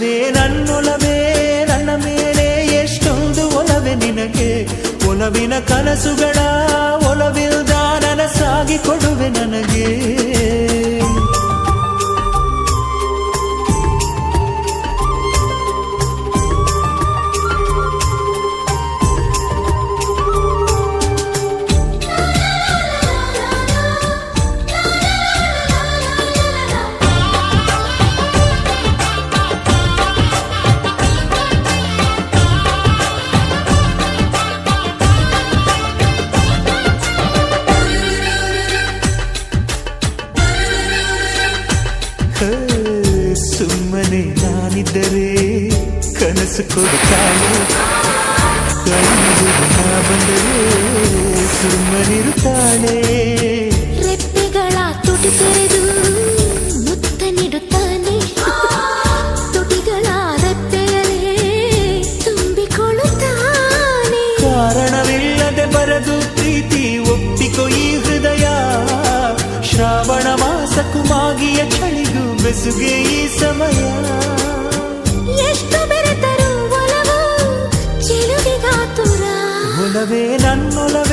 ಒಲವೇ ನನ್ನೊಲವೇ ನನ್ನ ಮೇಲೆ ಎಷ್ಟೊಂದು ಒಲವೇ ನಿನಗೆ ಒಲವಿನ ಕನಸುಗಳ ಒಲವಿಲ್ದ ನನಸಾಗಿ ಕೊಡುವೆ ನನಗೆ ಸುಮ್ಮನೆ ನಾನಿದ್ದರೆ ಕನಸು ಕೊಡುತ್ತಾಳೆ ಕಣ್ಣು ಬಂದರೆ ಸುಮ್ಮನಿರುತ್ತಾಳೆ ರೆಪ್ಪೆಗಳ ತುಟಿ ತೆರೆದು ಮುತ್ತ ನೀಡುತ್ತಾನೆ ತುಟಿಗಳ ರೆಪ್ಪೆಯಲೇ ತುಂಬಿಕೊಳ್ಳುತ್ತಾನೆ ಕಾರಣವಿಲ್ಲದೆ ಬರದು ಪ್ರೀತಿ ಒಪ್ಪಿಕೊ ಈ ಹೃದಯ ಶ್ರಾವಣ ಮಾಸಕ್ಕೂ ಮಾಗಿಯ ಚಳಿಗೂ ಬೆಸುಗೆ ಈ ಸಮಯ ಎಷ್ಟು ಬೆರೆತರು ಒಲವು ಚೆಲುವಿಗಾತುರ ಒಲವೇ ನನ್ನೊಲವೇ